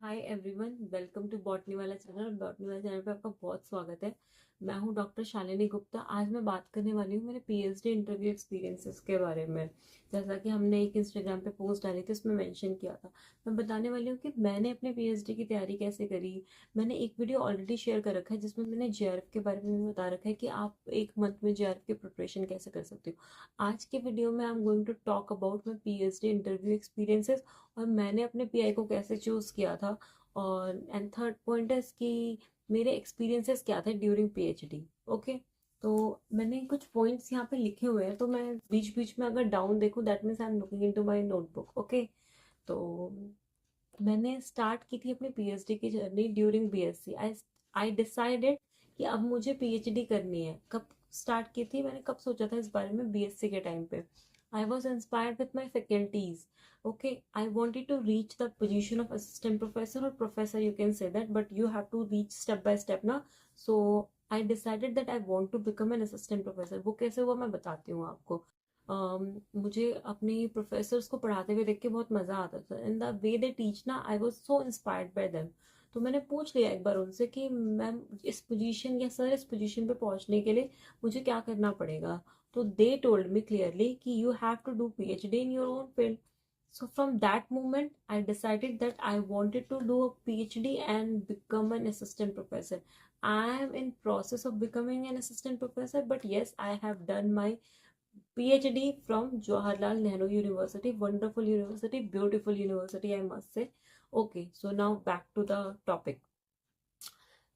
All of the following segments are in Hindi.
Hi everyone, welcome to botany वाला चैनल। बॉटनी वाला चैनल पे आपका बहुत स्वागत है। मैं हूं डॉक्टर शालिनी गुप्ता। आज मैं बात करने वाली हूं मेरे पीएचडी इंटरव्यू एक्सपीरियंसेस के बारे में। जैसा कि हमने एक इंस्टाग्राम पे पोस्ट डाली थी, उसमें मेंशन किया था। मैं बताने वाली हूँ कि मैंने अपने पीएचडी की तैयारी कैसे करी। मैंने एक वीडियो ऑलरेडी शेयर कर रखा है जिसमें मैंने जेआरएफ के बारे में भी बता रखा है कि आप एक मंथ में जेआरएफ की प्रिपरेशन कैसे कर सकते हो। आज के वीडियो में I am going to talk about my PhD interview experiences और मैंने अपने पीआई को कैसे चूज किया था। और एंड थर्ड पॉइंट है कि मेरे एक्सपीरियंसेस क्या थे ड्यूरिंग पीएचडी। ओके, तो मैंने कुछ पॉइंट्स यहाँ पे लिखे हुए हैं, तो मैं बीच बीच में अगर डाउन देखूँ that means I am looking into my notebook. Okay, तो मैंने स्टार्ट की थी अपनी पीएचडी की journey during BSc. I decided कि अब मुझे पीएचडी करनी है। कब स्टार्ट की थी मैंने, कब सोचा था इस बारे में, बीएससी के टाइम पे। I was inspired with my faculties. okay, I wanted to reach the position of assistant professor or professor, you can say that, but you have to reach step by step ना. So I decided that I want to become an assistant professor. वो कैसे हुआ मैं बताती हूँ आपको। मुझे अपने प्रोफेसर्स को पढ़ाते हुए देख के बहुत मजा आता था। In the way they teach ना, I was so inspired by them. तो मैंने पूछ लिया एक बार उनसे कि मैम, इस पोजीशन या सर इस पोजीशन पे पहुंचने के लिए मुझे क्या करना पड़ेगा। तो दे टोल्ड मी क्लियरली कि you have to do PhD in your own field. So from that moment, I decided that I wanted to do a PhD and become an assistant professor. I am in process of becoming an assistant professor, but yes, I have done my PhD from Jawaharlal Nehru University, wonderful university, beautiful university, I must say. Okay, so now back to the topic.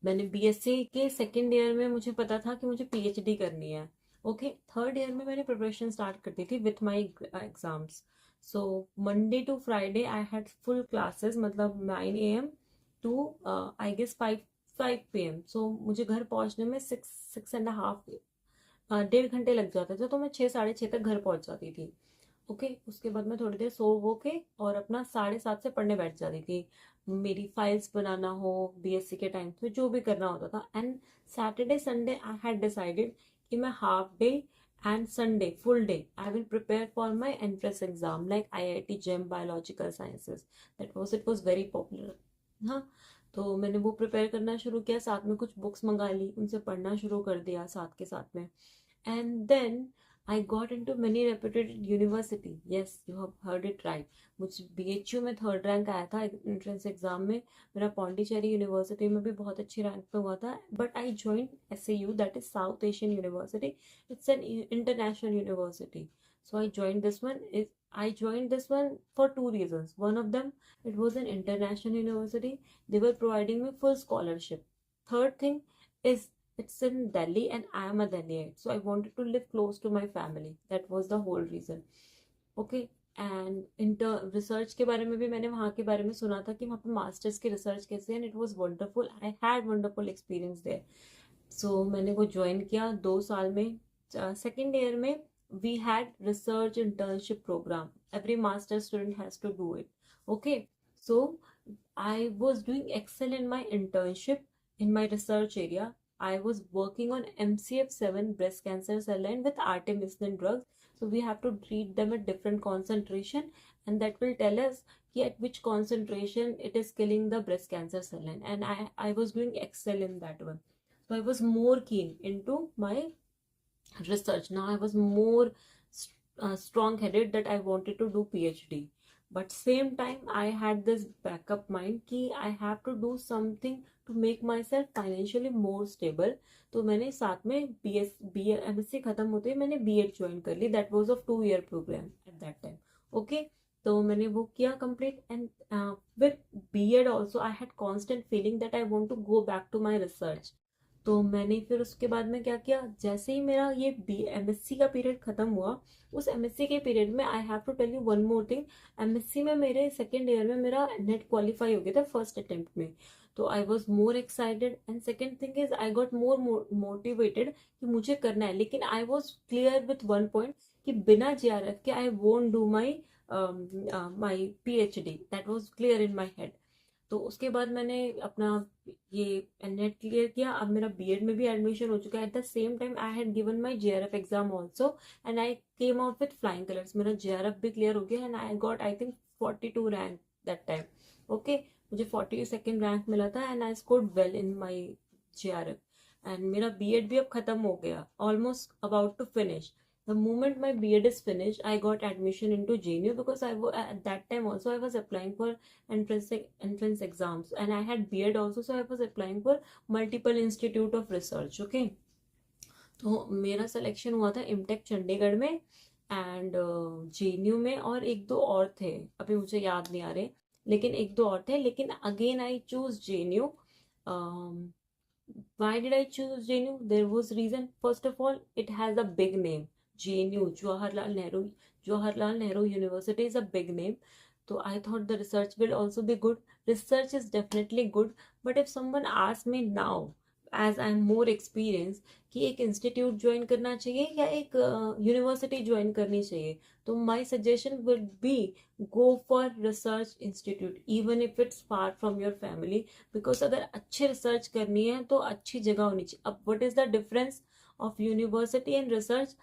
मैंने बीएससी के सेकेंड ईयर में मुझे पता था कि मुझे पीएचडी करनी है। ओके, थर्ड ईयर में मैंने प्रिपरेशन स्टार्ट कर दी थी with my exams. So Monday to Friday I had full classes, मतलब 9 AM to I guess 5 5 PM। So मुझे घर पहुंचने में 6 6.5 डेढ़ घंटे लग जाते थे, तो मैं 6 साढ़े 6 तक घर पहुंच जाती थी। ओके, उसके बाद मैं थोड़ी देर सो वो के और अपना 7:30 से पढ़ने बैठ जाती थी। मेरी फाइल्स बनाना हो बीएससी के टाइम पे, जो भी करना होता था। And Saturday Sunday I had decided कि मैं half day and Sunday full day I will prepare for my entrance exam like IIT JAM biological sciences. It was very popular. हाँ, तो मैंने वो प्रिपेयर करना शुरू किया, साथ में कुछ बुक्स मंगा ली, उनसे पढ़ना शुरू कर दिया साथ के साथ में। And then I got into many reputed university. Yes, you have heard it right. मुझे बीएचयू में थर्ड रैंक आया था एंट्रेंस एग्जाम में। मेरा पौंडीचेरी यूनिवर्सिटी में भी बहुत अच्छी रैंक पे हुआ था। But I join SAU, that is South Asian University. It's an international university. So I joined this one. I joined this one for two reasons. One of them, it was an international university. They were providing me full scholarship. Third thing is it's in Delhi and I am a Delhiite. So I wanted to live close to my family. That was the whole reason. Okay. And inter research के बारे में भी मैंने वहाँ के बारे में सुना था कि वहाँ पे मास्टर्स की रिसर्च कैसे, and it was wonderful. I had wonderful experience there. So मैंने वो ज्वाइन किया 2 साल में। सेकेंड ईयर में we had research internship programme. Every master student has to do it. Okay, so I was doing excel in my internship in my research area. I was working on MCF7 breast cancer cell line with artemisinin drugs. So we have to treat them at different concentration, and that will tell us at which concentration it is killing the breast cancer cell line. And I was doing excel in that one. So I was more keen into my research. Now I was more strong headed that I wanted to do PhD. But same time I had this backup mind कि I have to do something to make myself financially more stable. तो मैंने साथ में बी एम एस सी खत्म होते ही मैंने बीएड ज्वाइन कर ली. That was of 2 year programme at that time. Okay, तो मैंने वो किया complete. And with BEd also I had constant feeling that I want to go back to my research. तो मैंने फिर उसके बाद में क्या किया, जैसे ही मेरा ये बी एमएससी का पीरियड खत्म हुआ, उस एमएससी के पीरियड में I have to tell you one more thing. MSc में मेरे सेकेंड ईयर में मेरा नेट क्वालिफाई हो गया था फर्स्ट अटेम्प्ट में. तो I was more excited. And second thing is I got more motivated कि मुझे करना है. लेकिन I was clear with one point कि बिना जेआरएफ के I won't do my my PhD. That was clear in my head. तो उसके बाद मैंने अपना ये नेट क्लियर किया. अब मेरा बीएड में भी एडमिशन हो चुका है. At the same time I had given my JRF exam also and I came out with flying colours. मेरा जेआरएफ भी क्लियर हो गया and I got I think 42 rank that time. Okay मुझे 42nd रैंक मिला था and I scored well in my JRF and मेरा बीएड भी अब खत्म हो गया, almost about to finish. The moment my B.Ed is finished, I got admission into JNU because at that time also I was applying for entrance exams and I had B.Ed also, so I was applying for multiple institute of research. Okay, तो मेरा सिलेक्शन हुआ था इमटेक चंडीगढ़ में एंड JNU में, और एक दो और थे, अभी मुझे याद नहीं आ रहे, लेकिन एक दो और थे. लेकिन again I choose JNU. Why did I choose JNU? There was reason. First of all, it has a big name. JNU, Jawaharlal Nehru University is a big name. So I thought the research will also be good. Research is definitely good. But if someone asks me now, as I am more experienced, कि एक इंस्टीट्यूट ज्वाइन करना चाहिए या एक यूनिवर्सिटी ज्वाइन करनी चाहिए, तो my suggestion will be go for research institute even if it's far from your family. Because अगर अच्छे रिसर्च करनी है तो अच्छी जगह होनी चाहिए. अब what is the difference of university and research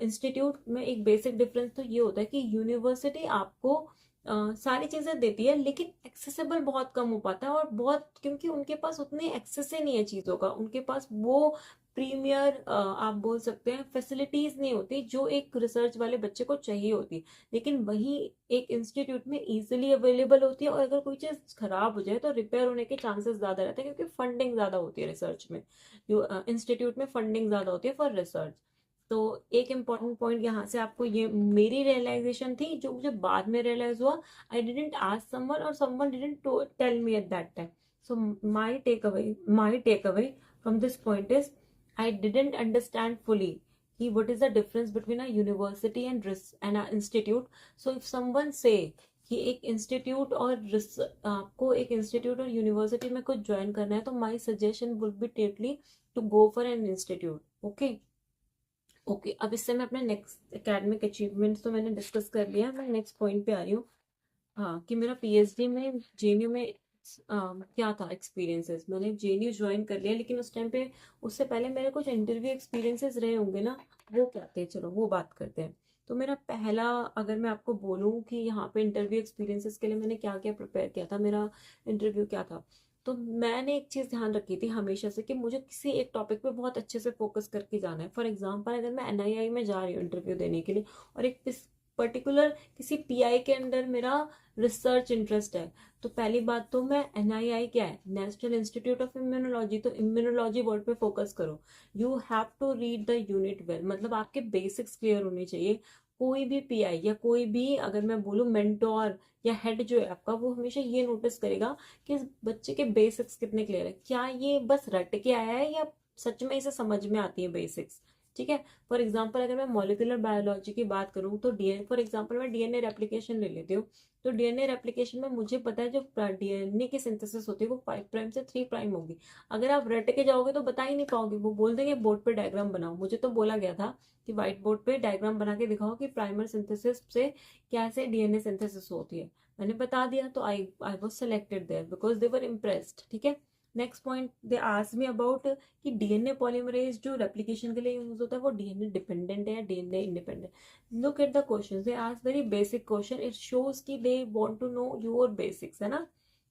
institute में? एक बेसिक डिफरेंस तो ये होता है कि यूनिवर्सिटी आपको सारी चीजें देती है लेकिन एक्सेसिबल बहुत कम हो पाता है, और बहुत क्योंकि उनके पास उतनी एक्सेस ही नहीं है चीजों का, उनके पास वो प्रीमियर आप बोल सकते हैं फैसिलिटीज नहीं होती जो एक रिसर्च वाले बच्चे को चाहिए होती. लेकिन वही एक इंस्टीट्यूट में इजीली अवेलेबल होती है, और अगर कोई चीज खराब हो जाए तो रिपेयर होने के चांसेस ज्यादा रहते हैं क्योंकि फंडिंग ज्यादा होती है रिसर्च में. इंस्टीट्यूट में फंडिंग ज्यादा होती है फॉर रिसर्च. तो एक इम्पॉर्टेंट पॉइंट यहाँ से आपको, ये मेरी रियलाइजेशन थी जो मुझे बाद में रियलाइज हुआ. आई डिडंट आस्क समवन और someone didn't tell me at that time. So my takeaway from this point is I didn't understand fully कि what is the difference between a university and a institute. So if someone say कि एक इंस्टीट्यूट और आपको एक इंस्टीट्यूट और यूनिवर्सिटी में कुछ ज्वाइन करना है, तो my suggestion would be totally to go for an institute. Okay, अब इससे मैं अपने नेक्स्ट एकेडमिक अचीवमेंट्स तो मैंने डिस्कस कर लिया. मैं नेक्स्ट पॉइंट पे आ रही हूँ. हाँ, कि मेरा पीएचडी में JNU में क्या था एक्सपीरियंसेस. मैंने JNU ज्वाइन कर लिया, लेकिन उस टाइम पे उससे पहले मेरे कुछ इंटरव्यू एक्सपीरियंसेस रहे होंगे ना, वो क्या थे, चलो वो बात करते हैं. तो मेरा पहला, अगर मैं आपको बोलूँ कि यहाँ पे इंटरव्यू एक्सपीरियंसेस के लिए मैंने क्या क्या प्रिपेयर किया था, मेरा इंटरव्यू क्या था, तो मैंने एक चीज ध्यान रखी थी हमेशा से कि मुझे किसी एक टॉपिक पे बहुत अच्छे से फोकस करके जाना है. फॉर एग्जांपल, अगर मैं NII में जा रही हूँ इंटरव्यू देने के लिए और एक पर्टिकुलर किसी PI के अंदर मेरा रिसर्च इंटरेस्ट है, तो पहली बात तो मैं NII क्या है, नेशनल इंस्टीट्यूट ऑफ इम्यूनोलॉजी, तो इम्यूनोलॉजी वर्ड पे फोकस करो. You have to read the unit well, मतलब आपके बेसिक्स क्लियर होने चाहिए. कोई भी PI या कोई भी, अगर मैं बोलूँ मेंटोर या हेड जो है आपका, वो हमेशा ये नोटिस करेगा कि इस बच्चे के बेसिक्स कितने क्लियर है, क्या ये बस रट के आया है या सच में इसे समझ में आती है बेसिक्स. ठीक है. फॉर एग्जाम्पल, अगर मैं मॉलिक्यूलर बायोलॉजी की बात करूँ तो फॉर एग्जाम्पल मैं DNA रेप्लिकेशन ले लेती हूँ. तो DNA रेप्लिकेशन में मुझे पता है जो DNA की सिंथेसिस होती है वो 5' से 3' होगी. अगर आप रट के जाओगे तो बता ही नहीं पाओगे, वो बोल देंगे बोर्ड पे डायग्राम बनाओ. मुझे तो बोला गया था कि व्हाइट बोर्ड पे डायग्राम बना के दिखाओ कि प्राइमर सिंथेसिस से कैसे DNA सिंथेसिस होती है. मैंने बता दिया, तो I was selected there because they were impressed. ठीक है. Next point they ask me about कि DNA पॉलीमरेज जो रेप्लिकेशन के लिए यूज होता है वो DNA डिपेंडेंट है या DNA independent. Look at the question, they ask very basic question. It shows कि they want to know your basics, है ना.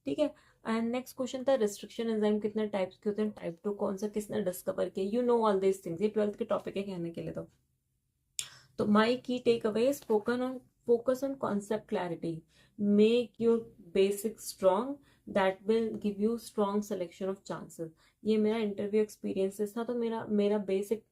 ठीक है. एंड नेक्स्ट क्वेश्चन था रिस्ट्रिक्शन एंजाइम कितने टाइप्स के होते हैं, टाइप 2 कौन सा किसने डिस्कवर किया. You know all this things, ये 12th के टॉपिक है कहने के लिए. तो my key takeaway is focus on concept clarity, make your basic strong, that will give you strong selection of chances. ये मेरा इंटरव्यू एक्सपीरियंसेस था. तो मेरा बेसिक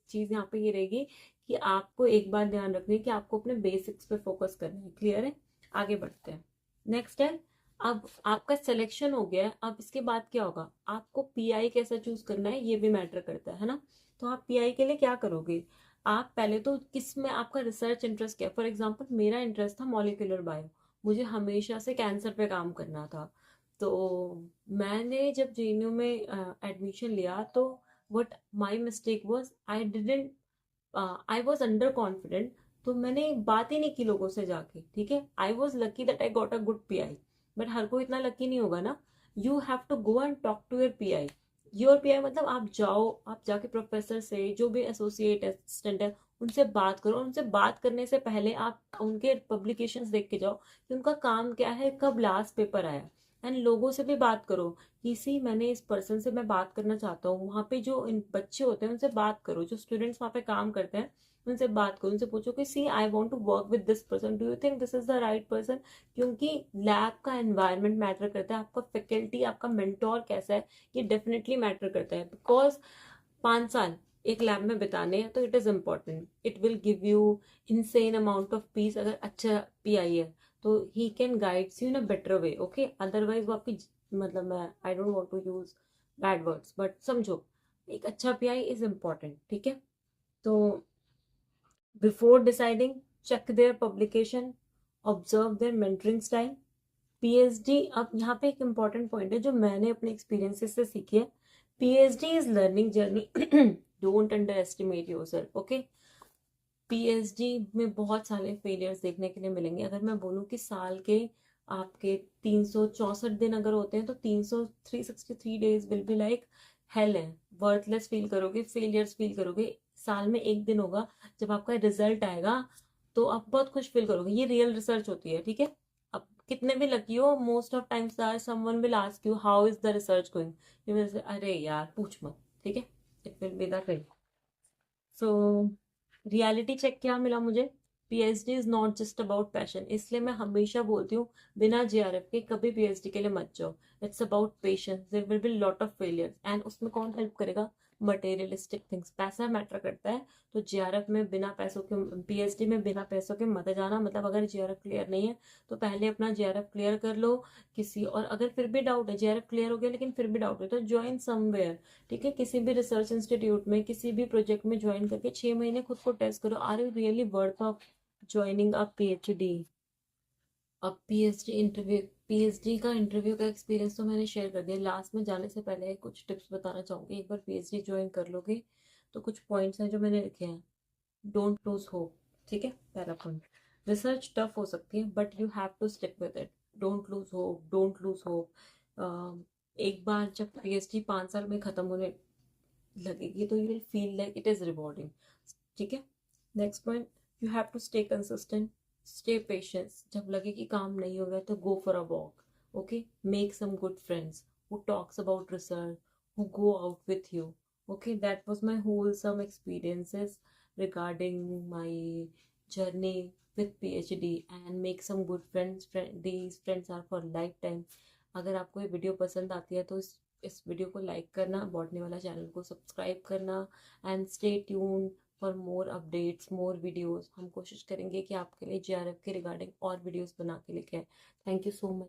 चीज यहाँ पे ये रहेगी कि आपको एक बात ध्यान रखनी है कि आपको अपने बेसिक्स पे फोकस करना है. क्लियर है. आगे बढ़ते हैं. नेक्स्ट है, अब आपका सिलेक्शन हो गया है, अब इसके बाद क्या होगा, आपको PI कैसा चूज करना है ये भी मैटर करता है ना. तो आप PI के लिए क्या करोगे, आप पहले तो किस में आपका रिसर्च इंटरेस्ट क्या है. फॉर एग्जांपल, मेरा इंटरेस्ट था मॉलिक्यूलर बायो, मुझे हमेशा से कैंसर पे काम करना था. तो मैंने जब JNU में एडमिशन लिया तो what my mistake was, I was under confident. तो मैंने बात ही नहीं की लोगों से जाके. ठीक है. I was lucky that I got a good PI, but हर कोई इतना लकी नहीं होगा ना. You have to go and talk to your PI. Your PI मतलब आप जाओ, आप जाके प्रोफेसर से, जो भी एसोसिएट असिस्टेंट है, उनसे बात करो। उनसे बात करने से पहले आप उनके पब्लिकेशंस देख के जाओ कि उनका काम क्या है, कब लास्ट पेपर आया। एंड लोगों से भी बात करो, किसी मैंने इस पर्सन से मैं बात करना चाहता हूँ, वहां पे जो बच्चे होते हैं उनसे बात करो, जो स्टूडेंट्स वहां पे काम करते हैं उनसे बात करो, उनसे पूछो कि see I want to work with this person, do you think this is the right person. क्योंकि लैब का एनवायरनमेंट मैटर करता है, आपका फैकल्टी, आपका मेंटोर कैसा है, ये डेफिनेटली मैटर करता है। बिकॉज 5 साल एक लैब में बिताने हैं तो it is important, it will give you insane amount of peace. अगर अच्छा पीआई है तो he can guides you in a better way, okay. Otherwise वो आपकी मतलब, मैं I don't want to use bad words, but समझो, एक अच्छा पीआई इज इम्पोर्टेंट, ठीक है। तो before deciding, check their publication, observe their mentoring style। PhD, अब यहाँ पे एक इम्पॉर्टेंट पॉइंट है जो मैंने अपने एक्सपीरियंसेस से सीखी है। PhD is learning journey, don't under estimate your self, okay. PhD में बहुत सारे फेलियर्स देखने के लिए मिलेंगे। अगर मैं बोलूँ कि साल के आपके 364 दिन अगर होते हैं तो 363 days will be like hell है। वर्थलेस फील करोगे, फेलियर्स फील करोगे। साल में एक दिन होगा जब आपका रिजल्ट आएगा तो आप बहुत खुश फील करोगे। ये रियल रिसर्च होती है, ठीक है। अब कितने भी लकी हो, most of times someone will ask you how is the research going, you will say अरे यार पूछ मत, ठीक है। It will be that way. So reality check क्या मिला मुझे, PhD is not just about passion. इसलिए मैं हमेशा बोलती हूँ बिना जेआरएफ के कभी पीएचडी के लिए मत जाओ। It's about patience, there will be lot of failure, and उसमें कौन हेल्प करेगा, मटेरियलिस्टिक थिंग्स, पैसा मैटर करता है। तो जेआरएफ में बिना पैसों के, पीएचडी में बिना पैसों के मत जाना। मतलब अगर जेआरएफ क्लियर नहीं है तो पहले अपना जेआरएफ क्लियर कर लो किसी, और अगर फिर भी डाउट है, जेआरएफ क्लियर हो गया लेकिन फिर भी डाउट है, तो ज्वाइन समवेयर, ठीक है। किसी भी रिसर्च इंस्टीट्यूट में, किसी भी प्रोजेक्ट में ज्वाइन करके 6 महीने खुद को टेस्ट करो, are you really worth of joining a PhD. अब पीएचडी इंटरव्यू, पीएचडी का इंटरव्यू का एक्सपीरियंस तो मैंने शेयर कर दिया। लास्ट में जाने से पहले कुछ टिप्स बताना चाहूंगी। एक बार पीएचडी ज्वाइन कर लोगे तो कुछ पॉइंट्स हैं जो मैंने लिखे हैं। डोंट लूज होप, ठीक है, पहला पॉइंट। रिसर्च टफ हो सकती है but you have to stick with it. Don't lose hope, don't lose hope. एक बार जब पीएचडी 5 साल में खत्म होने लगेगी तो you will feel like it is rewarding, ठीक है। Next point, you have to stay consistent, stay patience. जब लगे कि काम नहीं हो रहा है तो go for a walk, okay. Make some good friends who talks about research, who go out with you, okay। That was my wholesome experiences regarding my journey with PhD, and make some good friends। These friends are for lifetime। अगर आपको ये वीडियो पसंद आती है तो इस वीडियो को लाइक करना, बॉटनी वाला चैनल को सब्सक्राइब करना, and stay tune for more updates, more videos. हम कोशिश करेंगे कि आपके लिए जेआरएफ के रिगार्डिंग और वीडियोस बना के लेके आए। Thank you so much.